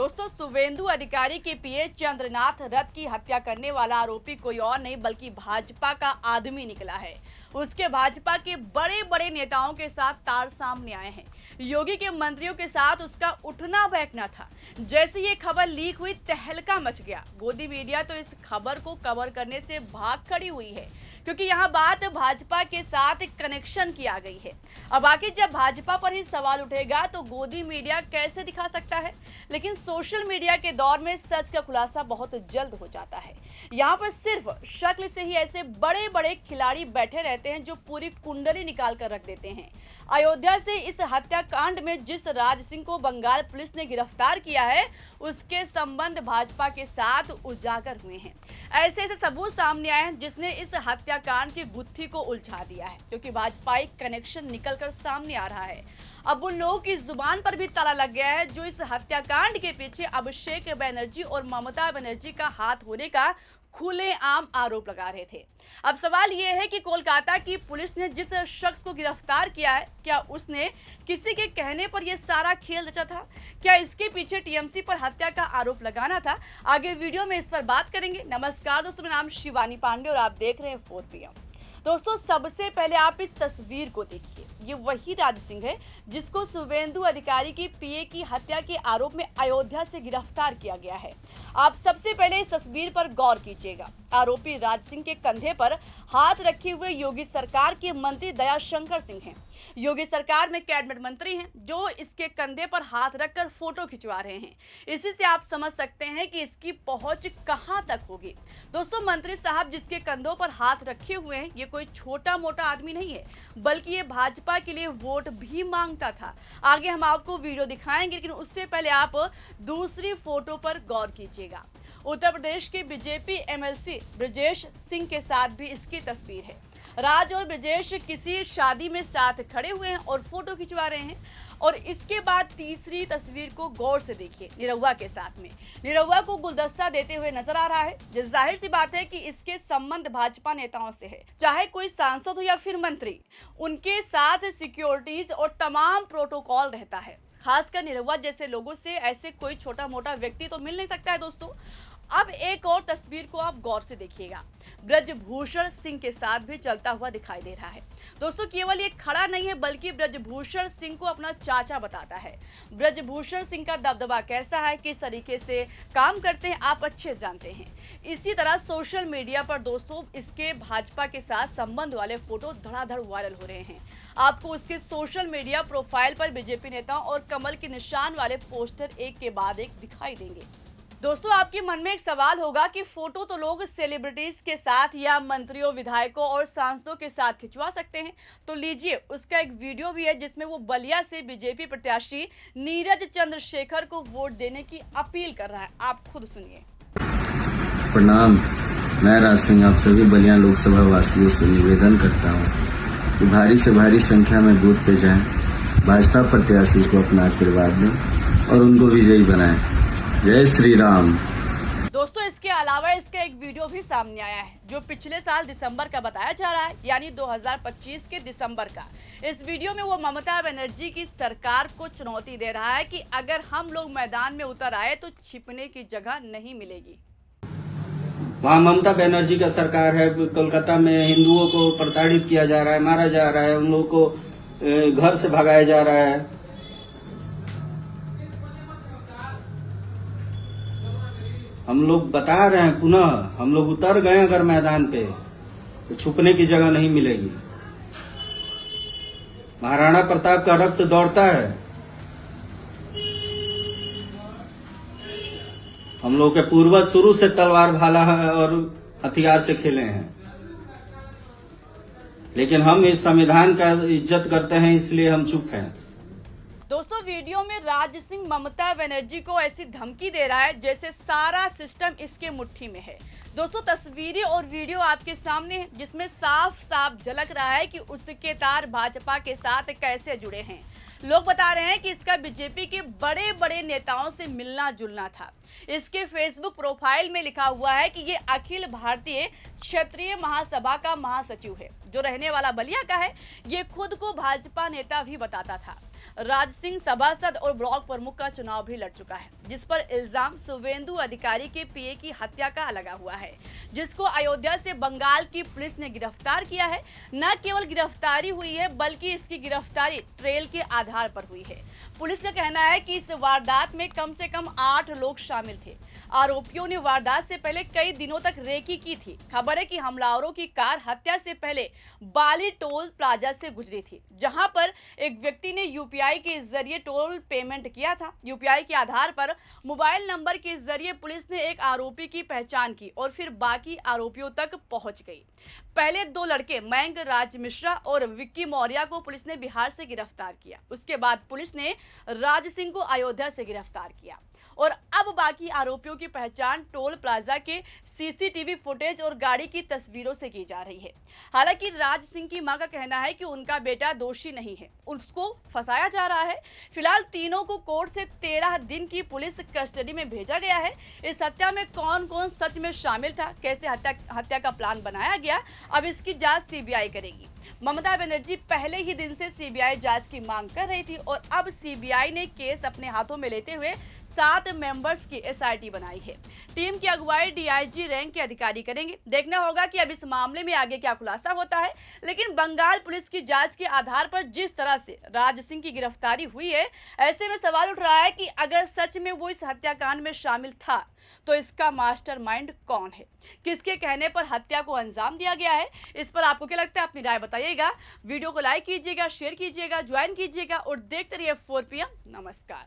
दोस्तों, शुवेंदु अधिकारी के पीए चंद्रनाथ रथ की हत्या करने वाला आरोपी कोई और नहीं बल्कि भाजपा का आदमी निकला है। उसके भाजपा के बड़े बड़े नेताओं के साथ तार सामने आए हैं। योगी के मंत्रियों के साथ उसका उठना बैठना था। जैसे ये खबर लीक हुई, तहलका मच गया। गोदी मीडिया तो इस खबर को कवर करने से भाग खड़ी हुई है, क्योंकि यहाँ बात भाजपा के साथ एक कनेक्शन की आ गई है। अब आखिर जब भाजपा पर ही सवाल उठेगा तो गोदी मीडिया कैसे दिखा सकता है? लेकिन सोशल मीडिया के दौर में सच का खुलासा बहुत जल्द हो जाता है। यहाँ पर सिर्फ शक्ल से ही ऐसे बड़े बड़े खिलाड़ी बैठे रहते हैं जो पूरी कुंडली निकाल कर रख देते हैं। अयोध्या से इस हत्याकांड में जिस राज सिंह को बंगाल पुलिस ने गिरफ्तार किया है, उसके संबंध भाजपा के साथ उजागर हुए हैं। ऐसे ऐसे सबूत सामने आए हैं जिसने इस हत्याकांड की गुत्थी को उलझा दिया है, क्योंकि भाजपाई कनेक्शन निकलकर सामने आ रहा है। अब उन लोगों की जुबान पर भी ताला लग गया है जो इस हत्याकांड के पीछे अभिषेक बनर्जी और ममता बनर्जी का हाथ होने का खुलेआम आरोप लगा रहे थे। अब सवाल यह है कि कोलकाता की पुलिस ने जिस शख्स को गिरफ्तार किया है, क्या उसने किसी के कहने पर यह सारा खेल रचा था? क्या इसके पीछे टीएमसी पर हत्या का आरोप लगाना था? आगे वीडियो में इस पर बात करेंगे। नमस्कार दोस्तों, मेरा नाम शिवानी पांडे और आप देख रहे हैं 4PM। दोस्तों, सबसे पहले आप इस तस्वीर को देखिए। ये वही राज सिंह है जिसको शुवेंदु अधिकारी की पीए की हत्या के आरोप में अयोध्या से गिरफ्तार किया गया है। आप सबसे पहले इस तस्वीर पर गौर कीजिएगा। आरोपी राज सिंह के कंधे पर हाथ रखे हुए योगी सरकार के मंत्री दयाशंकर सिंह हैं। योगी सरकार में कैबिनेट मंत्री हैं जो इसके कंधे पर हाथ रखकर फोटो खिंचवा रहे हैं। इसी से आप समझ सकते हैं कि इसकी पहुंच कहां तक होगी। दोस्तों, मंत्री साहब जिसके कंधों पर हाथ रखे हुए हैं, ये कोई छोटा मोटा आदमी नहीं है, बल्कि ये भाजपा के लिए वोट भी मांगता था। आगे हम आपको वीडियो दिखाएंगे, लेकिन उससे पहले आप दूसरी फोटो पर गौर कीजिएगा। उत्तर प्रदेश के बीजेपी एमएलसी ब्रजेश सिंह के साथ भी इसकी तस्वीर है। राज और ब्रजेश किसी शादी में साथ खड़े हुए हैं और फोटो खिंचवा रहे हैं। और इसके बाद तीसरी तस्वीर को गौर से देखिए, निरहुआ के साथ में। निरहुआ को गुलदस्ता देते हुए नजर आ रहा है। जाहिर सी बात है कि इसके संबंध भाजपा नेताओं से है, चाहे कोई सांसद हो या फिर मंत्री। उनके साथ सिक्योरिटीज और तमाम प्रोटोकॉल रहता है। खासकर निरहुआ जैसे लोगों से ऐसे कोई छोटा मोटा व्यक्ति तो मिल नहीं सकता है। दोस्तों, अब एक और तस्वीर को आप गौर से देखिएगा। ब्रजभूषण सिंह के साथ भी चलता हुआ दिखाई दे रहा है। दोस्तों, केवल ये खड़ा नहीं है बल्कि ब्रजभूषण सिंह को अपना चाचा बताता है। ब्रजभूषण सिंह का दबदबा कैसा है, किस तरीके से काम करते हैं, आप अच्छे जानते हैं। इसी तरह सोशल मीडिया पर दोस्तों इसके भाजपा के साथ संबंध वाले फोटो धड़ाधड़ वायरल हो रहे हैं। आपको उसके सोशल मीडिया प्रोफाइल पर बीजेपी नेताओं और कमल के निशान वाले पोस्टर एक के बाद एक दिखाई देंगे। दोस्तों, आपके मन में एक सवाल होगा कि फोटो तो लोग सेलिब्रिटीज के साथ या मंत्रियों, विधायकों और सांसदों के साथ खिंचवा सकते हैं। तो लीजिए, उसका एक वीडियो भी है जिसमें वो बलिया से बीजेपी प्रत्याशी नीरज चंद्रशेखर को वोट देने की अपील कर रहा है। आप खुद सुनिए। प्रणाम, मैं राज सिंह आप सभी बलिया लोकसभा वासियों से निवेदन करता हूँ कि भारी से भारी संख्या में बूथ पे जाएं, भाजपा प्रत्याशी को अपना आशीर्वाद दें और उनको विजयी बनाएं। जय श्री राम। दोस्तों, इसके अलावा इसका एक वीडियो भी सामने आया है जो पिछले साल दिसंबर का बताया जा रहा है, यानी 2025 के दिसंबर का। इस वीडियो में वो ममता बनर्जी की सरकार को चुनौती दे रहा है कि अगर हम लोग मैदान में उतर आए तो छिपने की जगह नहीं मिलेगी। वहाँ ममता बनर्जी का सरकार है। कोलकाता में हिंदुओं को प्रताड़ित किया जा रहा है, मारा जा रहा है, उन लोगों को घर से भगाया जा रहा है। हम लोग बता रहे हैं, पुनः हम लोग उतर गए अगर मैदान पे तो छुपने की जगह नहीं मिलेगी। महाराणा प्रताप का रक्त दौड़ता है। हम लोग के पूर्वज शुरू से तलवार भाला है और हथियार से खेले हैं, लेकिन हम इस संविधान का इज्जत करते हैं, इसलिए हम चुप हैं। दोस्तों, वीडियो में राज सिंह ममता बनर्जी को ऐसी धमकी दे रहा है जैसे सारा सिस्टम इसके मुट्ठी में है। दोस्तों, तस्वीरें और वीडियो आपके सामने है जिसमें साफ साफ झलक रहा है कि उसके तार भाजपा के साथ कैसे जुड़े हैं। लोग बता रहे हैं कि इसका बीजेपी के बड़े बड़े नेताओं से मिलना जुलना था। इसके फेसबुक प्रोफाइल में लिखा हुआ है कि ये अखिल भारतीय क्षेत्रीय महासभा का महासचिव है जो रहने वाला बलिया का है। ये खुद को भाजपा नेता भी बताता था। राज सिंह सभासद और ब्लॉक प्रमुख का चुनाव भी लड़ चुका है, जिस पर इल्जाम शुभेंदु अधिकारी के पीए की हत्या का लगा हुआ है, जिसको अयोध्या से बंगाल की पुलिस ने गिरफ्तार किया है। न केवल गिरफ्तारी हुई है बल्कि इसकी गिरफ्तारी ट्रेल के आधार पर हुई है। पुलिस का कहना है कि इस वारदात में कम से कम 8 लोग शामिल थे। आरोपियों ने वारदात से पहले कई दिनों तक रेकी की थी। खबर है कि हमलावरों की कार हत्या से पहले बाली टोल प्लाजा से गुजरी थी, जहां पर एक व्यक्ति ने यूपीआई के जरिए टोल पेमेंट किया था। यूपीआई के आधार पर मोबाइल नंबर के जरिए पुलिस ने एक आरोपी की पहचान की और फिर बाकी आरोपियों तक पहुंच गई। पहले 2 लड़के मयंक राज मिश्रा और विक्की मौर्य को पुलिस ने बिहार से गिरफ्तार किया। उसके बाद पुलिस ने राज सिंह को अयोध्या से गिरफ्तार किया और अब बाकी आरोपियों की पहचान टोल प्लाजा के सीसीटीवी फुटेज और गाड़ी की तस्वीरों से की जा रही है। हालांकि राज सिंह की मां का कहना है कि उनका बेटा दोषी नहीं है, उसको फंसाया जा रहा है। फिलहाल तीनों को कोर्ट से 13 दिन की पुलिस कस्टडी में भेजा गया है। इस हत्या में कौन कौन सच में शामिल था, कैसे हत्या का प्लान बनाया गया, अब इसकी जांच सीबीआई करेगी। ममता बनर्जी पहले ही दिन से सीबीआई जांच की मांग कर रही थी और अब सीबीआई ने केस अपने हाथों में लेते हुए 7 मेंबर्स की एसआईटी बनाई है। टीम की अगुवाई डीआईजी रैंक के अधिकारी करेंगे। देखना होगा कि अब इस मामले में आगे क्या खुलासा होता है। लेकिन बंगाल पुलिस की जांच के आधार पर जिस तरह से राज सिंह की गिरफ्तारी हुई है, ऐसे में सवाल उठ रहा है कि अगर सच में वो इस हत्याकांड में शामिल था तो इसका मास्टरमाइंड कौन है, किसके कहने पर हत्या को अंजाम दिया गया है। इस पर आपको क्या लगता है, अपनी राय बताइएगा। वीडियो को लाइक कीजिएगा, शेयर कीजिएगा, ज्वाइन कीजिएगा और देखते रहिए 4 PM। नमस्कार।